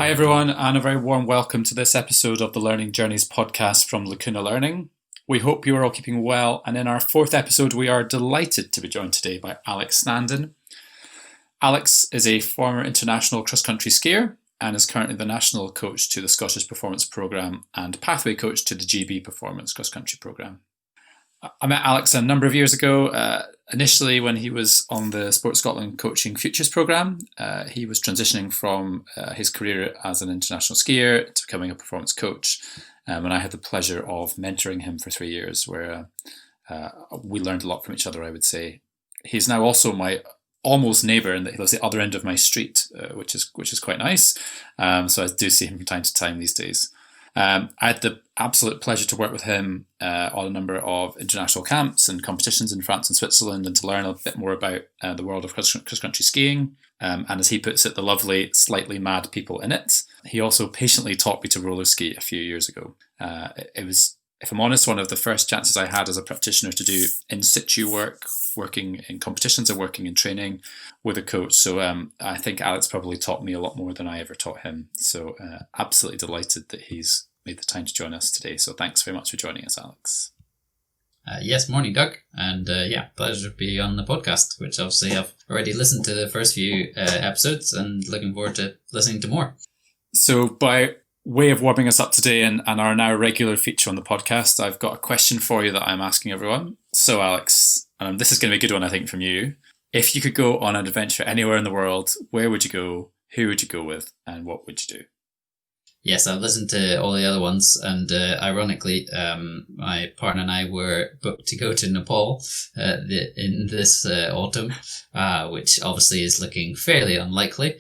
Hi everyone, and a very warm welcome to this episode of the Learning Journeys podcast from Lacuna Learning. We hope you are all keeping well, and in our fourth episode we are delighted to be joined today by Alex Standen. Alex is a former international cross-country skier and is currently the national coach to the Scottish Performance Programme and pathway coach to the GB Performance cross-country programme. I met Alex a number of years ago, initially when he was on the Sport Scotland Coaching Futures programme. He was transitioning from his career as an international skier to becoming a performance coach. And I had the pleasure of mentoring him for 3 years, where we learned a lot from each other, I would say. He's now also my almost neighbour, in that he lives the other end of my street, which is quite nice. So I do see him from time to time these days. I had the absolute pleasure to work with him on a number of international camps and competitions in France and Switzerland, and to learn a bit more about the world of cross-country skiing, and as he puts it, the lovely, slightly mad people in it. He also patiently taught me to roller ski a few years ago. It was, if I'm honest, one of the first chances I had as a practitioner to do in situ work, working in competitions and working in training with a coach. So I think Alex probably taught me a lot more than I ever taught him. So absolutely delighted that he's made the time to join us today. So thanks very much for joining us, Alex. Yes, morning, Doug. And pleasure to be on the podcast, which obviously I've already listened to the first few episodes and looking forward to listening to more. So by way of warming us up today and our now regular feature on the podcast, I've got a question for you that I'm asking everyone. So Alex, this is going to be a good one, I think, from you. If you could go on an adventure anywhere in the world, where would you go? Who would you go with? And what would you do? Yes, I've listened to all the other ones, and ironically, my partner and I were booked to go to Nepal in this autumn, which obviously is looking fairly unlikely.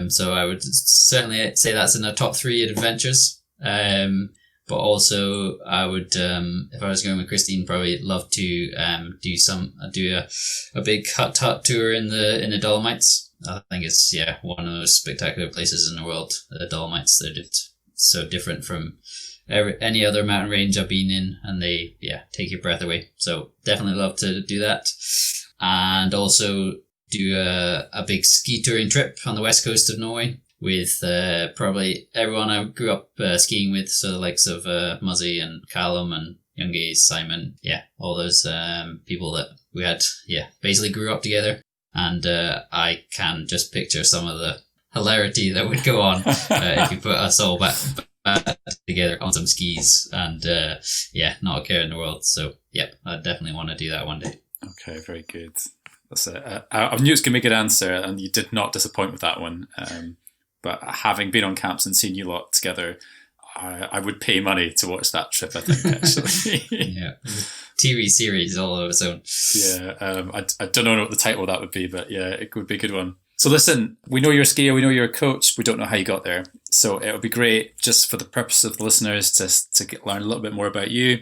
So I would certainly say that's in the top 3 adventures. But also, I would, if I was going with Christine, probably love to do a big hut tour in the Dolomites. I think it's one of the most spectacular places in the world. The Dolomites, they're just so different from any other mountain range I've been in, and they take your breath away. So definitely love to do that, and also do a big ski touring trip on the west coast of Norway with probably everyone I grew up skiing with, so the likes of Muzzy and Callum and Youngie, Simon, all those people that we had basically grew up together. And I can just picture some of the hilarity that would go on if you put us all back together on some skis, and not a care in the world. So I definitely want to do that one day. Okay, very good. That's I knew it was going to be a good answer, and you did not disappoint with that one. But having been on camps and seen you lot together, I would pay money to watch that trip, I think, actually. TV series all of its own. I don't know what the title of that would be, but it would be a good one. So listen, we know you're a skier, we know you're a coach, we don't know how you got there. So it would be great, just for the purpose of the listeners, to learn a little bit more about you.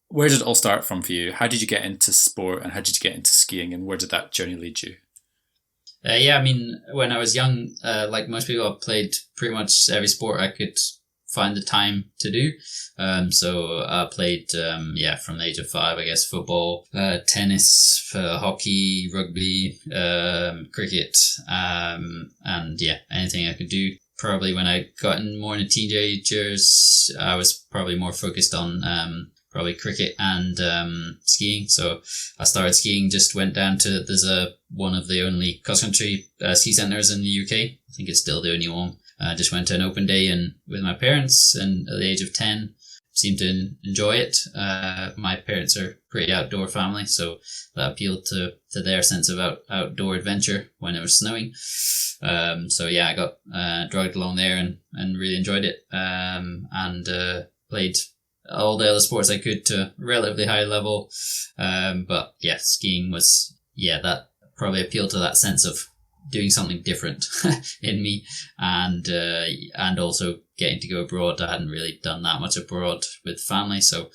Where did it all start from for you? How did you get into sport, and how did you get into skiing, and where did that journey lead you? When I was young, like most people, I played pretty much every sport I could find the time to do. So I played, from the age of 5, I guess, football, tennis, hockey, rugby, cricket, and anything I could do. Probably when I got more into teenagers, I was probably more focused on probably cricket and skiing. So I started skiing, just went down to, there's one of the only cross-country ski centres in the UK. I think it's still the only one. I just went to an open day and with my parents, and at the age of 10, seemed to enjoy it. My parents are a pretty outdoor family, so that appealed to their sense of outdoor adventure when it was snowing. I got dragged along there and really enjoyed it, and played all the other sports I could to a relatively high level. Skiing was, that probably appealed to that sense of doing something different in me, and also getting to go abroad. I hadn't really done that much abroad with family, so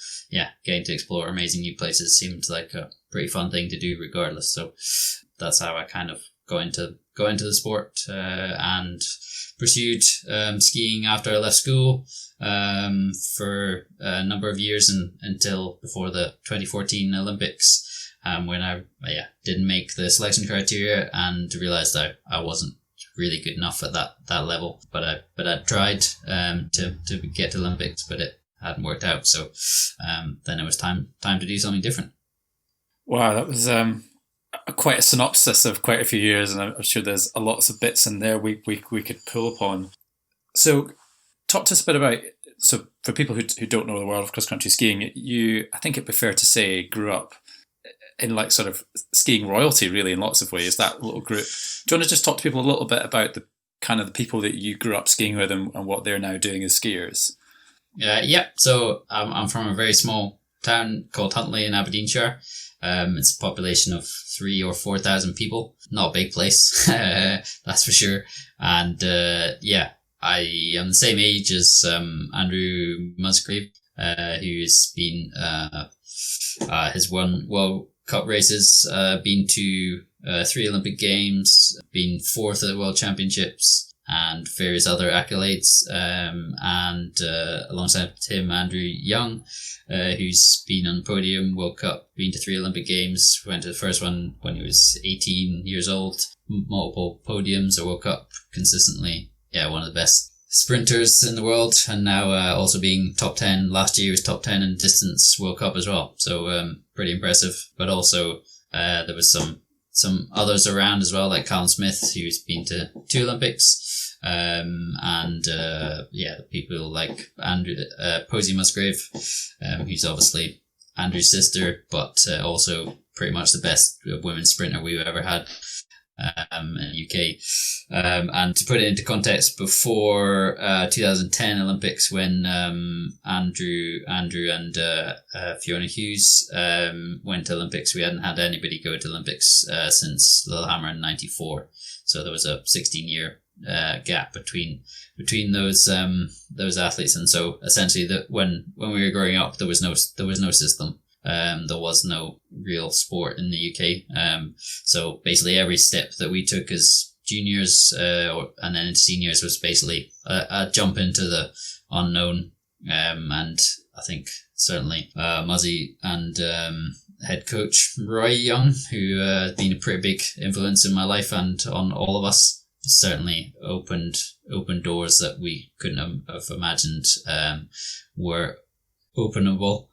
getting to explore amazing new places seemed like a pretty fun thing to do regardless. So that's how I kind of got into the sport, and pursued skiing after I left school for a number of years, and until before the 2014 Olympics, when I didn't make the selection criteria and realized that I wasn't really good enough at that level. But I tried to get to Olympics, but it hadn't worked out. So then it was time to do something different. Wow, that was quite a synopsis of quite a few years, and I'm sure there's lots of bits in there we could pull upon. So talk to us a bit about, so for people who don't know the world of cross-country skiing, you, I think it'd be fair to say, grew up in like sort of skiing royalty, really, in lots of ways, that little group. Do you want to just talk to people a little bit about the kind of the people that you grew up skiing with and what they're now doing as skiers? Yeah, so I'm from a very small town called Huntly in Aberdeenshire. It's a population of 3,000 or 4,000 people. Not a big place, that's for sure. And I am the same age as Andrew Musgrave, who's been has won World Cup races, been to 3 Olympic Games, been 4th at the World Championships, and various other accolades. And alongside him, Andrew Young, who's been on the podium, World Cup, been to 3 Olympic Games, went to the first one when he was 18 years old, multiple podiums, a World Cup consistently. Yeah, one of the best sprinters in the world, and now also being top 10. Last year was top 10 in distance World Cup as well. So pretty impressive. But also there was some others around as well, like Callum Smith, who's been to 2 Olympics. The people like Andrew, Posey Musgrave, who's obviously Andrew's sister, but also pretty much the best women's sprinter we've ever had in the UK. And to put it into context, before 2010 Olympics, when Andrew and Fiona Hughes went to Olympics, we hadn't had anybody go to Olympics since Lillehammer in 94. So there was a 16-year gap between those athletes, and so essentially that when we were growing up, there was no system. There was no real sport in the UK. So basically every step that we took as juniors and then into seniors was basically a jump into the unknown. And I think certainly Muzzy and head coach Roy Young, who has been a pretty big influence in my life and on all of us, certainly opened doors that we couldn't have imagined were openable.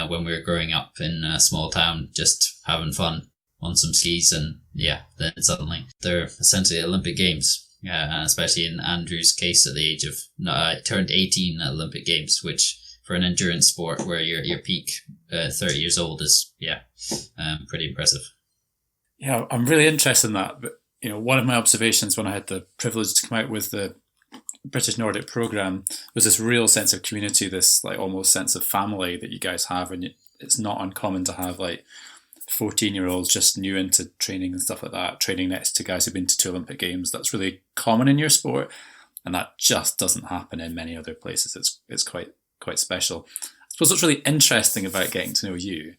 When we were growing up in a small town, just having fun on some skis, and then suddenly they're essentially Olympic Games. And especially in Andrew's case, at the age of turned 18 at Olympic Games, which for an endurance sport where your peak 30 years old is pretty impressive. Yeah, I'm really interested in that. But one of my observations when I had the privilege to come out with the British Nordic program was this real sense of community, this like almost sense of family that you guys have, and it's not uncommon to have like 14-year-olds just new into training and stuff like that, training next to guys who've been to 2 Olympic Games. That's really common in your sport, and that just doesn't happen in many other places. It's quite special. I suppose what's really interesting about getting to know you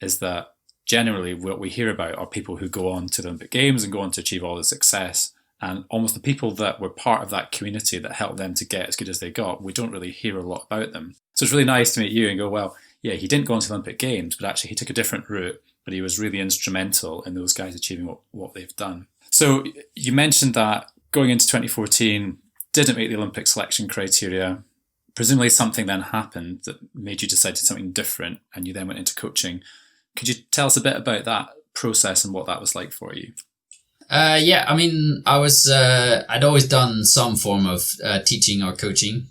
is that generally what we hear about are people who go on to the Olympic Games and go on to achieve all the success. And almost the people that were part of that community that helped them to get as good as they got, we don't really hear a lot about them. So it's really nice to meet you and go, well, yeah, he didn't go on to the Olympic Games, but actually he took a different route, but he was really instrumental in those guys achieving what they've done. So you mentioned that going into 2014 didn't meet the Olympic selection criteria. Presumably something then happened that made you decide to do something different, and you then went into coaching. Could you tell us a bit about that process and what that was like for you? I mean, I'd always done some form of teaching or coaching.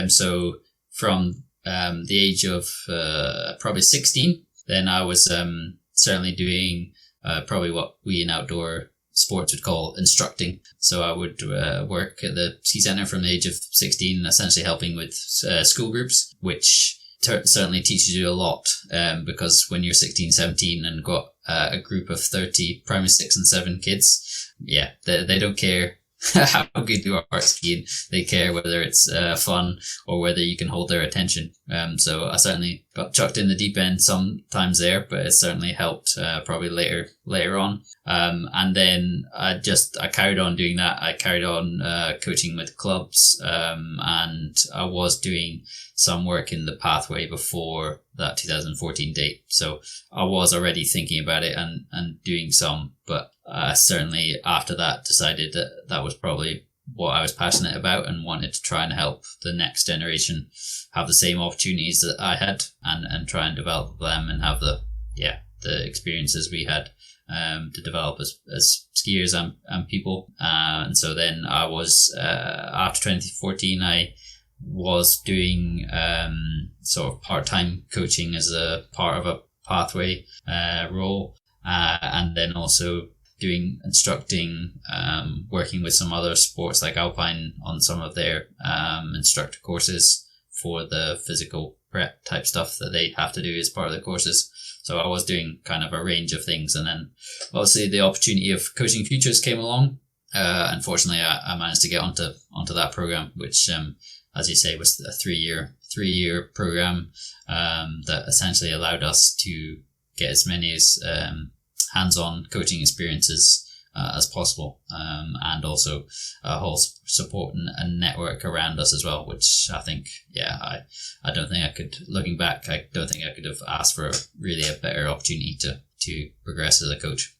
So from the age of probably 16, then I was certainly doing probably what we in outdoor sports would call instructing. So I would work at the ski centre from the age of 16, essentially helping with school groups, which certainly teaches you a lot, because when you're 16, 17 and got a group of 30 primary 6 and 7 kids, they don't care how good you are at skiing. They care whether it's fun or whether you can hold their attention. So I certainly got chucked in the deep end sometimes there, but it certainly helped probably later on. And then I carried on doing that. I carried on coaching with clubs, and I was doing some work in the pathway before that 2014 date. So I was already thinking about it and doing some, but certainly after that decided that that was probably what I was passionate about and wanted to try and help the next generation have the same opportunities that I had and try and develop them and have the experiences we had to develop as skiers and people. And so then I was, after 2014, I was doing sort of part-time coaching as a part of a pathway role, and then also instructing, working with some other sports like Alpine on some of their instructor courses for the physical prep type stuff that they have to do as part of the courses. So I was doing kind of a range of things, and then obviously the opportunity of Coaching Futures came along. Unfortunately, I managed to get onto that program, which, as you say, was a three-year program that essentially allowed us to get as many hands-on coaching experiences as possible, and also a whole support and network around us as well, which I think, I don't think I could, looking back, I don't think I could have asked for really a better opportunity to progress as a coach.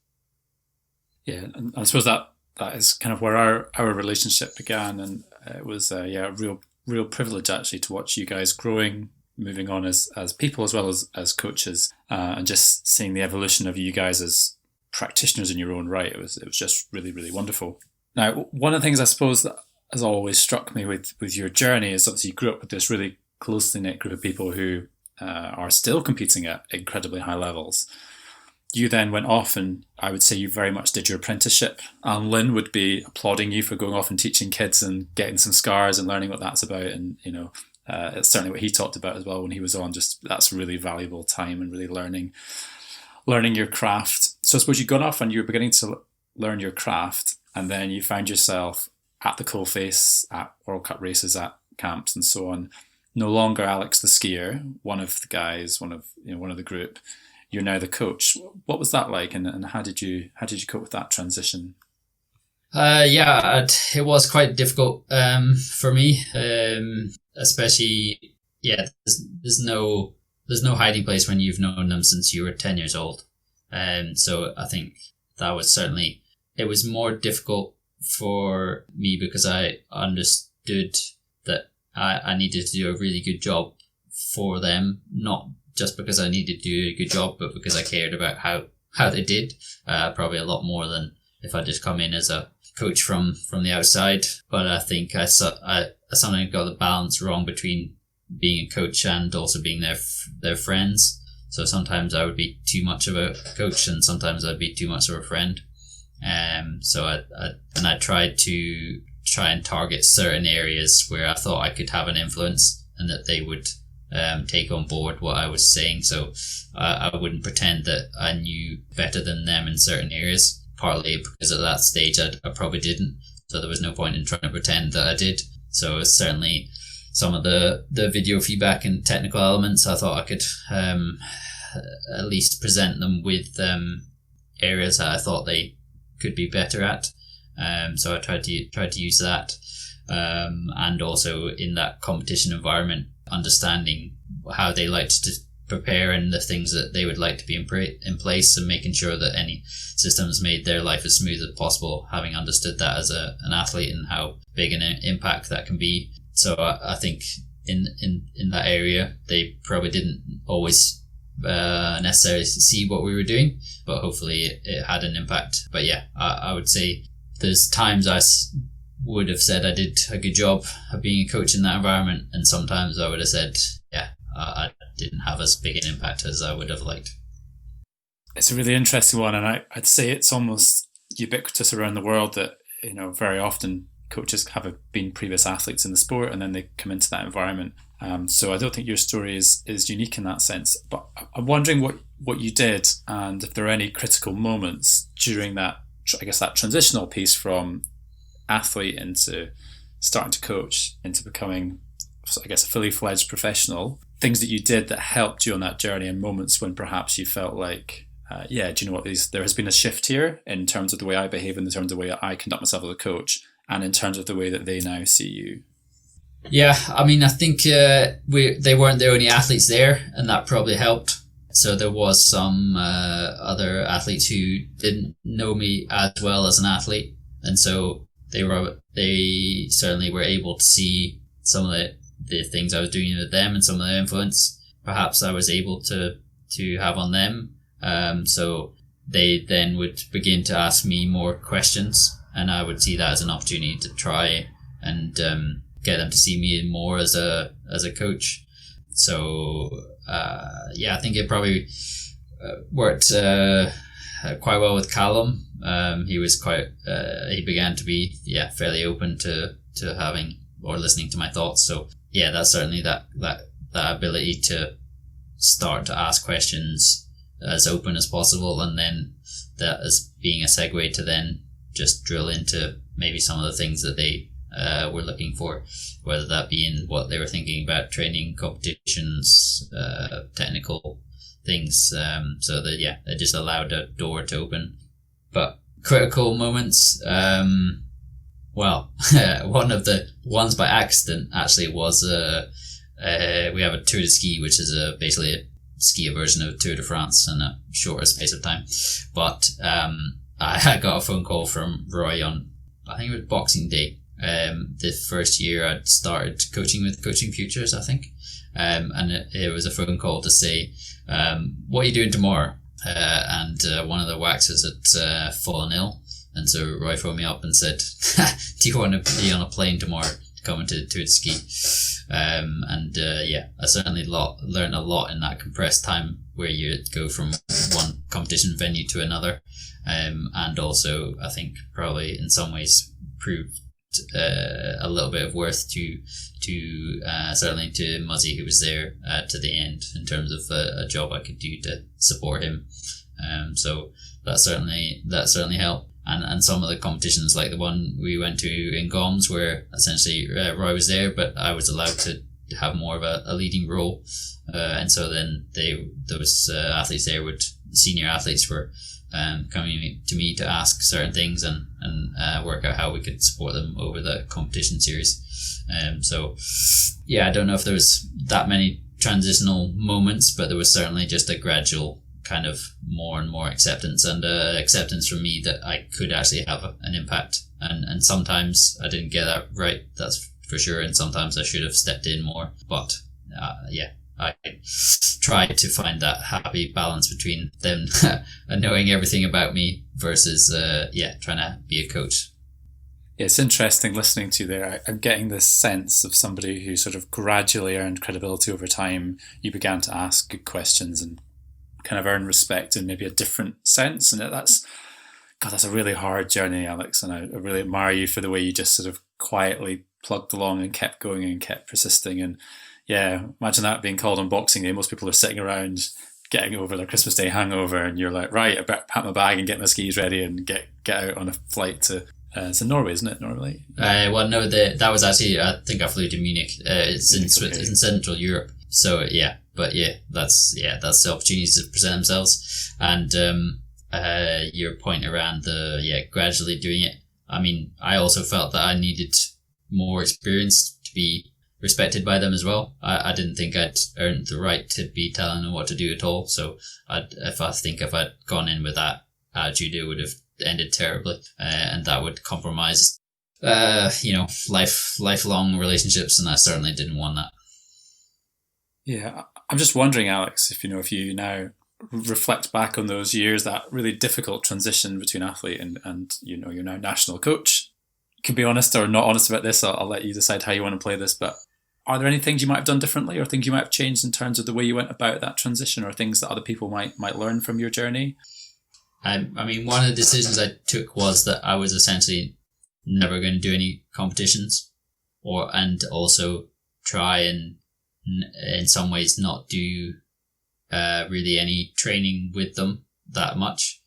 Yeah, and I suppose that is kind of where our relationship began, and it was a real privilege actually to watch you guys growing, moving on as people as well as coaches, and just seeing the evolution of you guys as practitioners in your own right. It was just really, really wonderful. Now, one of the things I suppose that has always struck me with your journey is obviously you grew up with this really closely knit group of people who are still competing at incredibly high levels. You then went off, and I would say you very much did your apprenticeship. And Lynn would be applauding you for going off and teaching kids and getting some scars and learning what that's about. And, it's certainly what he talked about as well when he was on. Just that's really valuable time and really learning your craft. So I suppose you got off and you were beginning to learn your craft, and then you found yourself at the coalface, at World Cup races, at camps and so on. No longer Alex the skier, one of the guys, one of the group. You're now the coach. What was that like, and how did you cope with that transition? It was quite difficult for me, especially there's no hiding place when you've known them since you were 10 years old. So I think that was certainly, it was more difficult for me because I understood that I needed to do a really good job for them, not just because I needed to do a good job, but because I cared about how they did, probably a lot more than if I just come in as a coach from the outside. But I think I sometimes got the balance wrong between being a coach and also being their friends. So sometimes I would be too much of a coach, and sometimes I'd be too much of a friend. So I tried to target certain areas where I thought I could have an influence and that they would take on board what I was saying. So I wouldn't pretend that I knew better than them in certain areas, partly because at that stage I probably didn't. So there was no point in trying to pretend that I did. So certainly some of the video feedback and technical elements, I thought I could at least present them with areas that I thought they could be better at. So I tried to use that, and also in that competition environment, understanding how they liked to prepare and the things that they would like to be in place, and making sure that any systems made their life as smooth as possible, having understood that as an athlete and how big an impact that can be. So I think in that area, they probably didn't always necessarily see what we were doing, but hopefully it had an impact. But yeah, I would say there's times I would have said I did a good job of being a coach in that environment, and sometimes I would have said, I didn't have as big an impact as I would have liked. It's a really interesting one, and I'd say it's almost ubiquitous around the world that, very often coaches have been previous athletes in the sport and then they come into that environment. So I don't think your story is unique in that sense. But I'm wondering what you did, and if there are any critical moments during that, I guess, that transitional piece from athlete into starting to coach into becoming, I guess, a fully fledged professional, things that you did that helped you on that journey, and moments when perhaps you felt like, yeah, do you know what, there has been a shift here in terms of the way I behave, in terms of the way I conduct myself as a coach, and in terms of the way that they now see you? Yeah, I mean, I think they weren't the only athletes there, and that probably helped. So there was some other athletes who didn't know me as well as an athlete, and so they certainly were able to see some of the things I was doing with them and some of the influence perhaps I was able to have on them. So they then would begin to ask me more questions, and I would see that as an opportunity to try and get them to see me more as a coach. So I think it probably worked quite well with Callum. He was he began to be fairly open to having or listening to my thoughts. So yeah, that's certainly that ability to start to ask questions as open as possible, and then that as being a segue to then just drill into maybe some of the things that they were looking for, whether that be in what they were thinking about training, competitions, technical things. So that it just allowed a door to open. But critical moments, one of the ones by accident actually was we have a Tour de Ski, which is basically a ski version of Tour de France in a shorter space of time. But I got a phone call from Roy on, I think it was Boxing Day. The first year I'd started coaching with Coaching Futures, I think. And it was a phone call to say, what are you doing tomorrow? And one of the waxers had fallen ill. And so Roy phoned me up and said, do you want to be on a plane tomorrow to come into Tour de Ski? I certainly learned a lot in that compressed time where you go from one competition venue to another. And also, I think probably in some ways proved a little bit of worth to certainly to Muzzy, who was there to the end, in terms of a job I could do to support him. So that certainly helped. And some of the competitions, like the one we went to in Goms, where essentially Roy was there, but I was allowed to have more of a leading role. And so then those athletes there senior athletes were coming to me to ask certain things and work out how we could support them over the competition series. I don't know if there was that many transitional moments, but there was certainly just a gradual kind of more and more acceptance, and acceptance from me that I could actually have an impact. And sometimes I didn't get that right, that's for sure, and sometimes I should have stepped in more. But I tried to find that happy balance between them knowing everything about me versus trying to be a coach. It's interesting listening to you there. I'm getting this sense of somebody who sort of gradually earned credibility over time. You began to ask good questions and kind of earn respect in maybe a different sense. And that's a really hard journey, Alex. And I really admire you for the way you just sort of quietly plugged along and kept going and kept persisting. And yeah, imagine that being called on Boxing Day. Most people are sitting around getting over their Christmas Day hangover, and you're like, right, I better pack my bag and get my skis ready and get out on a flight to it's in Norway, isn't it, normally? No, that was actually, I think I flew to Munich. It's in Central Europe. So that's the opportunities to present themselves. And your point around gradually doing it. I mean, I also felt that I needed more experience to be respected by them as well. I didn't think I'd earned the right to be telling them what to do at all. So if I'd gone in with that attitude, it would have ended terribly, and that would compromise lifelong relationships, and I certainly didn't want that. Yeah, I'm just wondering, Alex, if you now reflect back on those years, that really difficult transition between athlete and you're now national coach. You can be honest or not honest about this. I'll let you decide how you want to play this, but are there any things you might have done differently, or things you might have changed in terms of the way you went about that transition, or things that other people might learn from your journey? I mean, one of the decisions I took was that I was essentially never going to do any competitions, and also try and in some ways not do really any training with them that much,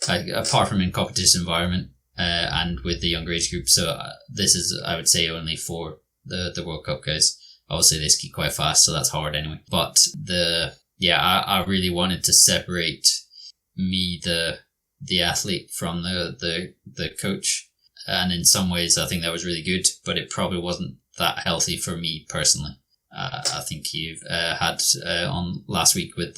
apart from in competition environment and with the younger age group. So this is, I would say, only for the World Cup guys. obviously they ski quite fast, so that's hard anyway. But I really wanted to separate me, the athlete, from the coach. And in some ways, I think that was really good, but it probably wasn't that healthy for me personally. I think you've had on last week with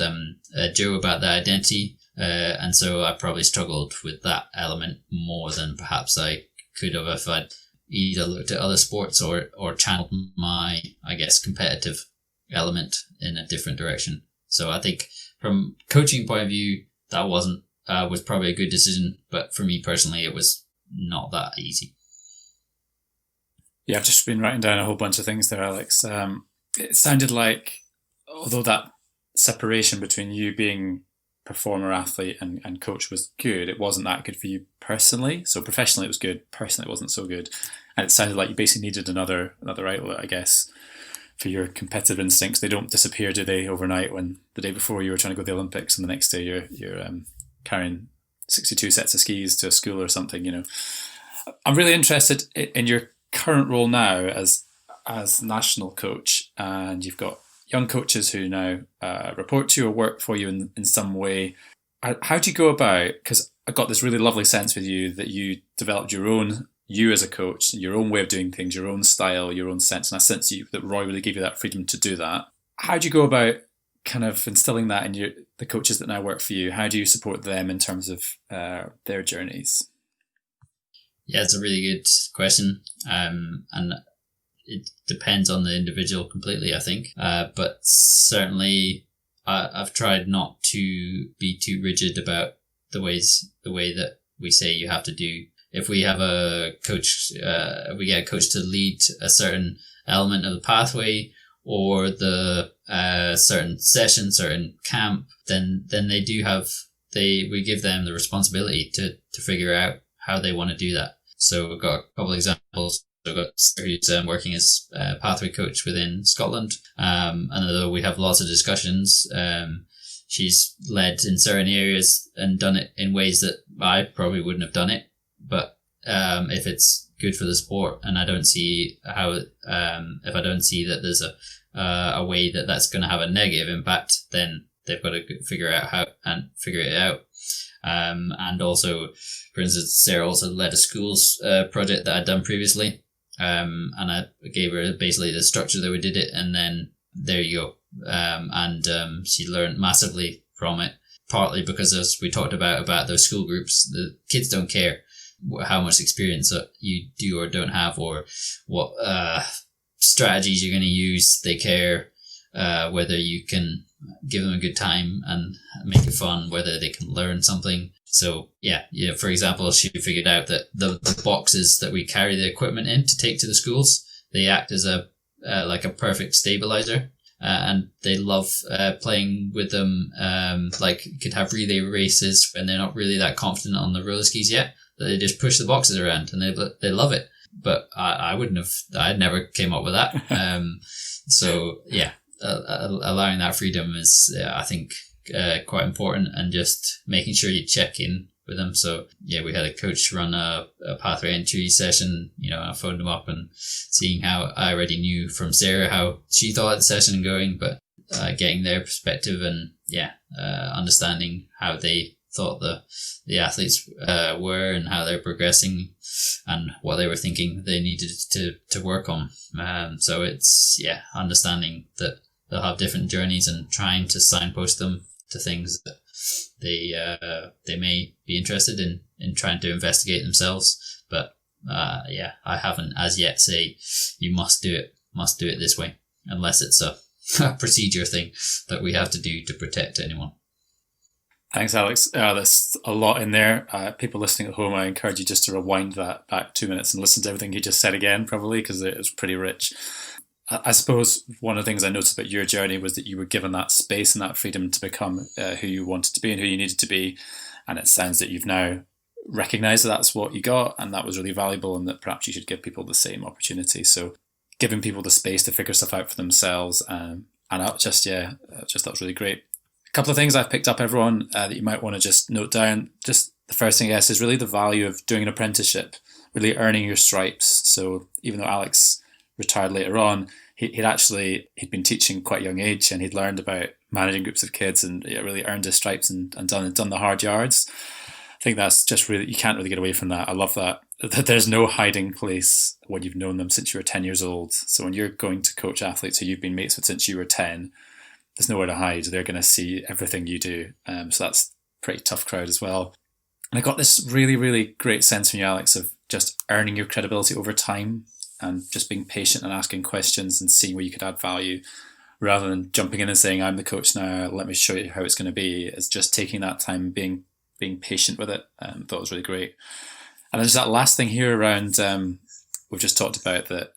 Joe about the identity, and so I probably struggled with that element more than perhaps I could have if I'd either looked at other sports or channeled my, I guess, competitive element in a different direction. So I think from coaching point of view, that was probably a good decision, but for me personally, it was not that easy. Yeah, I've just been writing down a whole bunch of things there, Alex. It sounded like, although that separation between you being performer, athlete and coach was good, it wasn't that good for you personally. So professionally it was good, personally it wasn't so good. And it sounded like you basically needed another outlet, I guess, for your competitive instincts. They don't disappear, do they, overnight, when the day before you were trying to go to the Olympics and the next day you're carrying 62 sets of skis to a school or something, you know. I'm really interested in your current role now as national coach, and you've got young coaches who now report to you or work for you in some way. How do you go about, because I got this really lovely sense with you that you developed you as a coach, your own way of doing things, your own style, your own sense, and I sense that Roy really gave you that freedom to do that. How do you go about kind of instilling that in the coaches that now work for you? How do you support them in terms of their journeys? Yeah, it's a really good question. And it depends on the individual completely, I think. But certainly I've tried not to be too rigid about the way that we say you have to do. If we have a coach, we get a coach to lead a certain element of the pathway or the certain session, certain camp, then they do we give them the responsibility to figure out how they want to do that. So we've got a couple of examples. So we've got Sarah, who's working as a pathway coach within Scotland. And although we have lots of discussions, she's led in certain areas and done it in ways that I probably wouldn't have done it. But if it's good for the sport, and I don't see how, if I don't see that there's a way that that's going to have a negative impact, then they've got to figure it out. And also, for instance, Sarah also led a schools project that I'd done previously, and I gave her basically the structure that we did it, and then there you go. And she learned massively from it, partly because, as we talked about those school groups, the kids don't care how much experience you do or don't have, or what strategies you're going to use. They care whether you can give them a good time and make it fun, whether they can learn something. So yeah, for example, she figured out that the boxes that we carry the equipment in to take to the schools, they act as like a perfect stabilizer. And they love playing with them. Like you could have relay races when they're not really that confident on the roller skis yet, that they just push the boxes around and they love it. But I'd never came up with that. So yeah, allowing that freedom is, I think, quite important, and just making sure you check in with them. So yeah, we had a coach run a pathway entry session. I phoned them up and seeing how I already knew from Sarah how she thought the session going, but getting their perspective and understanding how they thought the athletes were and how they're progressing and what they were thinking they needed to work on. So it's understanding that they'll have different journeys and trying to signpost them to things that they may be interested in trying to investigate themselves. But I haven't as yet say you must do it this way, unless it's a procedure thing that we have to do to protect anyone. Thanks, Alex. There's a lot in there. People listening at home, I encourage you just to rewind that back 2 minutes and listen to everything you just said again, probably, because it was pretty rich. I suppose one of the things I noticed about your journey was that you were given that space and that freedom to become who you wanted to be and who you needed to be. And it sounds that you've now recognised that that's what you got, and that was really valuable, and that perhaps you should give people the same opportunity. So giving people the space to figure stuff out for themselves. And I just that was really great. A couple of things I've picked up, everyone, that you might want to just note down. Just the first thing, I guess, is really the value of doing an apprenticeship, really earning your stripes. So even though Alex retired later on, he'd been teaching quite a young age, and he'd learned about managing groups of kids, and it really earned his stripes and done the hard yards. I think that's just really, you can't really get away from that. I love that there's no hiding place when you've known them since you were 10 years old. So when you're going to coach athletes who you've been mates with since you were 10, there's nowhere to hide. They're going to see everything you do. So that's a pretty tough crowd as well. And I got this really, really great sense from you, Alex, of just earning your credibility over time and just being patient and asking questions and seeing where you could add value, rather than jumping in and saying, I'm the coach now, let me show you how it's going to be. It's just taking that time, being patient with it. I thought it was really great. And there's that last thing here around, we've just talked about, that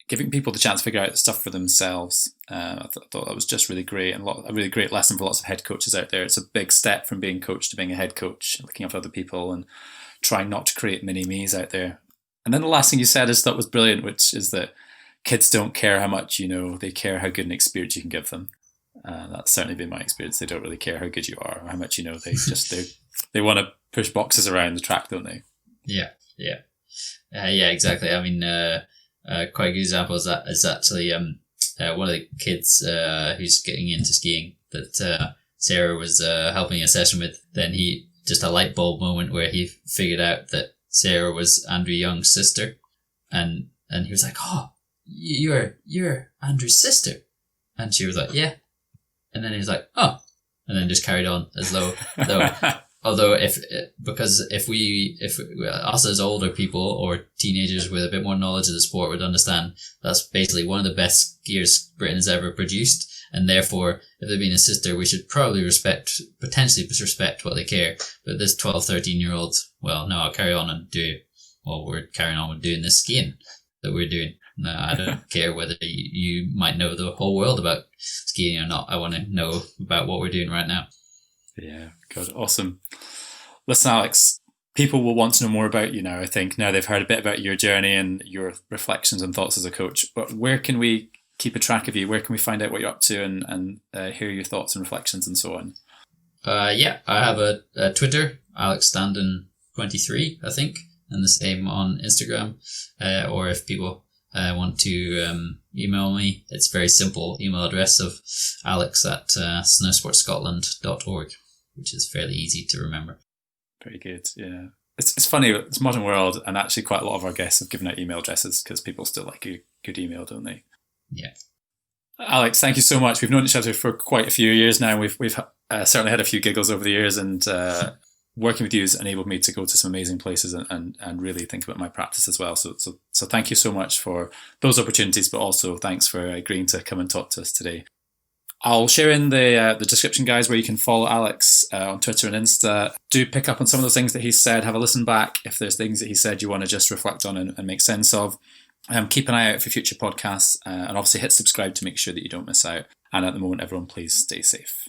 giving people the chance to figure out stuff for themselves. I thought that was just really great, and a really great lesson for lots of head coaches out there. It's a big step from being coach to being a head coach, looking after other people and trying not to create mini-me's out there. And then the last thing you said that was brilliant, which is that kids don't care how much you know, they care how good an experience you can give them. That's certainly been my experience. They don't really care how good you are or how much you know. They want to push boxes around the track, don't they? Yeah, exactly. I mean, quite a good example is actually one of the kids who's getting into skiing that Sarah was helping a session with. Then he just a light bulb moment where he figured out that Sarah was Andrew Young's sister, and he was like, "Oh, you're Andrew's sister," and she was like, "Yeah," and then he was like, "Oh," and then just carried on as though. Although if us as older people or teenagers with a bit more knowledge of the sport would understand, that's basically one of the best skiers Britain has ever produced, and therefore if they've been a sister, we should probably potentially respect what they care. But this 12, 13-year-old, well, no, I'll carry on and we're carrying on with doing this skiing that we're doing. No, I don't care whether you might know the whole world about skiing or not. I want to know about what we're doing right now. Yeah, good. Awesome. Listen, Alex, people will want to know more about you now, I think. Now they've heard a bit about your journey and your reflections and thoughts as a coach. But where can we keep a track of you? Where can we find out what you're up to and hear your thoughts and reflections and so on? I have a Twitter, Alex Standen 23, I think, and the same on Instagram. Or if people want to email me, it's very simple email address of alex@snowsportscotland.org, which is fairly easy to remember. Very good. Yeah. It's funny, it's modern world, and actually quite a lot of our guests have given out email addresses because people still like a good email, don't they? Yeah. Alex, thank you so much. We've known each other for quite a few years now. We've certainly had a few giggles over the years, and working with you has enabled me to go to some amazing places and really think about my practice as well. So thank you so much for those opportunities, but also thanks for agreeing to come and talk to us today. I'll share in the description, guys, where you can follow Alex on Twitter and Insta. Do pick up on some of those things that he said. Have a listen back if there's things that he said you want to just reflect on and make sense of. Keep an eye out for future podcasts, and obviously hit subscribe to make sure that you don't miss out. And at the moment, everyone, please stay safe.